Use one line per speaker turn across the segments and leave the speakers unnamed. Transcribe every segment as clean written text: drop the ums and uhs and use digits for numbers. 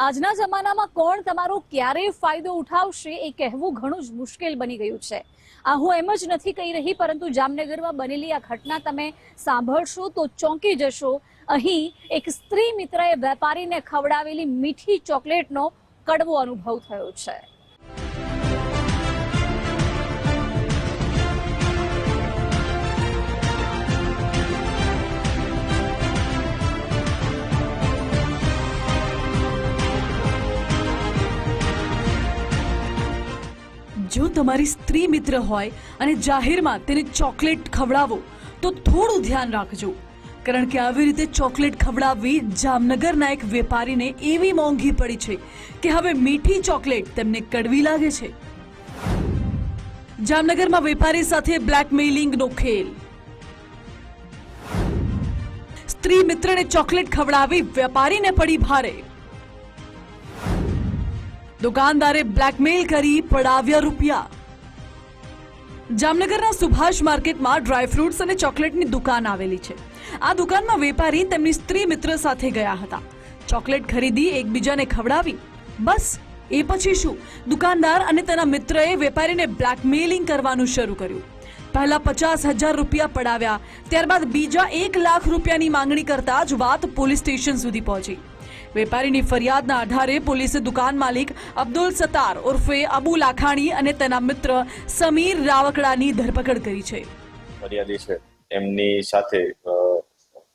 આજના જમાનામાં કોણ તમારો ક્યારે ફાયદો ઉઠાવશે એ કહેવું ઘણું જ મુશ્કેલ બની ગયું છે। આ હું એમ જ નથી કહી રહી, પરંતુ જામનગરમાં બનેલી આ ઘટના તમે સાંભળશો તો ચોંકી જશો। અહીં એક સ્ત્રી મિત્રએ વેપારીને ખવડાવેલી મીઠી ચોકલેટનો કડવો અનુભવ થયો છે।
જો તમારી સ્ત્રી મિત્ર હોય અને જાહેરમાં તેને ચોકલેટ ખવડાવો તો થોડું ધ્યાન રાખજો, કારણ કે આવી રીતે ચોકલેટ ખવડાવવી જામનગરના એક વેપારીને એવી મોંઘી પડી છે કે હવે મીઠી ચોકલેટ તેમને કડવી લાગે છે। જામનગરમાં વેપારી સાથે બ્લેકમેલિંગનો ખેલ। સ્ત્રી મિત્રને ચોકલેટ ખવડાવી વેપારીને પડી ભારે। દુકાનદારે બ્લેકમેલ કરી પડાવ્યા રૂપિયા। જામનગરના સુભાષ માર્કેટમાં ડ્રાય ફ્રૂટ્સ અને ચોકલેટની દુકાન આવેલી છે। આ દુકાનમાં વેપારી તેમની સ્ત્રી મિત્ર સાથે ગયા હતા। ચોકલેટ ખરીદી એકબીજાને ખવડાવી, બસ એ પછી શું, દુકાનદાર અને તેના મિત્રએ વેપારીને બ્લેકમેલિંગ કરવાનું શરૂ કર્યું। પહેલા 50,000 રૂપિયા પડાવ્યા, ત્યારબાદ બીજા 1 લાખ રૂપિયાની માંગણી કરતા જ વાત પોલીસ સ્ટેશન સુધી પહોંચી। વેપારીની ફરિયાદના આધારે પોલીસે દુકાન માલિક અબ્દુલ સત્તાર ઉર્ફે અબુ લાખાણી અને તેના મિત્ર સમીર રાવકડાની ધરપકડ કરી છે।
ફરિયાદી છે એમની સાથે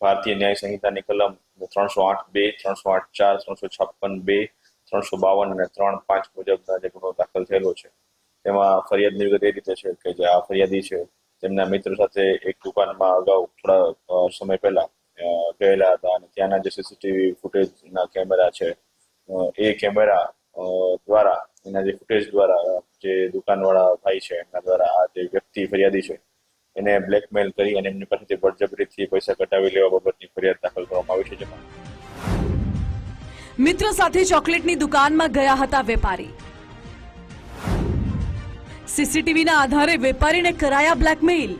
ભારતીય ન્યાય સંહિતાની કલમ 308(2), 308(4), 356(2), 352 અને 3(5) મુજબના જે ગુનો દાખલ થયેલો છે, તેમાં ફરિયાદની વિગત એ રીતે છે કે જે આ ફરિયાદી છે તેમના મિત્ર સાથે એક દુકાનમાં અગાઉ થોડા સમય પહેલા ગયેલા હતા અને ત્યાંના જે સીસીટીવી ફૂટેજના કેમેરા છે એ કેમેરા દ્વારા એના જે ફૂટેજ દ્વારા જે દુકાનવાળા ભાઈ છે એમના દ્વારા આ જે વ્યક્તિ ફરિયાદી છે એને બ્લેકમેલ કરી અને એમની પાસેથી બળજબરીથી પૈસા કઢાવી લેવા બાબતની ફરિયાદ દાખલ કરવામાં આવી છે। જેમાં
મિત્ર સાથે ચોકલેટની દુકાનમાં ગયા હતા વેપારી। સીસીટીવીના આધારે વેપારીને કરાયા બ્લેકમેલ।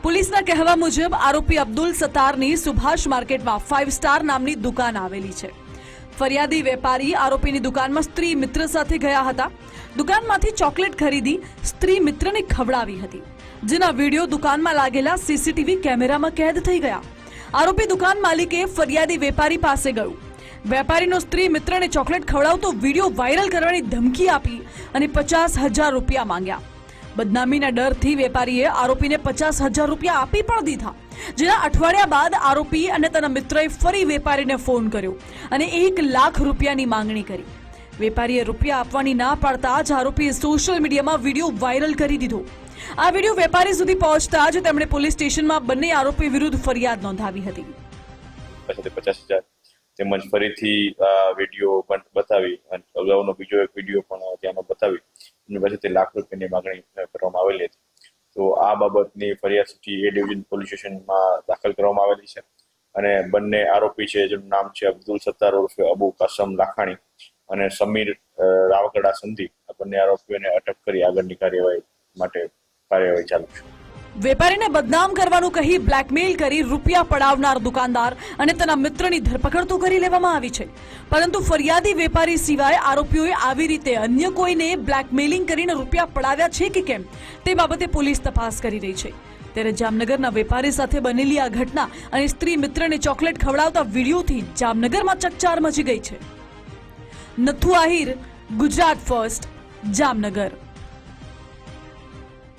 પોલીસના કહેવા મુજબ આરોપી અબ્દુલ સત્તારની સુભાષ માર્કેટમાં 5 સ્ટાર નામની દુકાન આવેલી છે। ફરિયાદી વેપારી આરોપીની દુકાનમાં સ્ત્રી મિત્ર સાથે ગયા હતા। દુકાનમાંથી ચોકલેટ ખરીદી સ્ત્રી મિત્રને ખવડાવી હતી, જેના વિડીયો દુકાનમાં લાગેલા સીસીટીવી કેમેરામાં કેદ થઈ ગયા। આરોપી દુકાન માલિકે ફરિયાદી વેપારી પાસે ગયું, વેપારીનો સ્ત્રી મિત્રને ચોકલેટ ખવડાવતો વિડીયો વાયરલ કરવાની ધમકી આપી અને 50,000 રૂપિયા માંગ્યા। બદનામીના ડરથી વેપારીએ આરોપીને 50,000 રૂપિયા આપી પણ દીધા, જેના અઠવાડિયા બાદ આરોપી અને તેના મિત્રએ ફરી વેપારીને ફોન કર્યો અને 1 લાખ રૂપિયાની માંગણી કરી। વેપારીએ રૂપિયા આપવાની ના પાડતા જ આરોપીએ સોશિયલ મીડિયામાં વિડીયો વાયરલ કરી દીધો। આ વિડીયો વેપારી સુધી પહોંચતા જ તેમણે પોલીસ સ્ટેશનમાં બંને આરોપી વિરુદ્ધ ફરિયાદ નોંધાવી હતી।
50,000 તેમજ ફરીથી વિડીયો પણ બતાવી અને અગાઉનો બીજો એક વિડીયો પણ ત્યાંનો બતાવી એમની પાસેથી લાખ રૂપિયાની માંગણી કરવામાં આવેલી હતી। તો આ બાબતની ફરિયાદ સિટી એ ડિવિઝન પોલીસ સ્ટેશનમાં દાખલ કરવામાં આવેલી છે અને બંને આરોપી છે જેનું નામ છે અબ્દુલ સત્તાર ઉર્ફે અબુ કાસમ લાખાણી અને સમીર રાવકડા સંધી, આ બંને આરોપીઓને અટક કરી આગળની કાર્યવાહી માટે કાર્યવાહી ચાલુ છે।
વેપારીને બદનામ કરવાનું કહી બ્લેકમેલ કરી રૂપિયા પડાવનાર દુકાનદાર અને તેના મિત્રની ધરપકડ તો કરી લેવામાં આવી છે, પરંતુ ફરિયાદી વેપારી સિવાય આરોપીઓએ આવી રીતે અન્ય કોઈને બ્લેકમેલિંગ કરીને રૂપિયા પડાવ્યા છે કે કેમ તે બાબતે પોલીસ તપાસ કરી રહી છે। ત્યારે જામનગરના વેપારી સાથે બનેલી આ ઘટના અને સ્ત્રી મિત્રને ચોકલેટ ખવડાવતા વિડીયોથી જામનગરમાં ચકચાર મચી ગઈ છે। નથુ આહિર, ગુજરાત ફર્સ્ટ, જામનગર।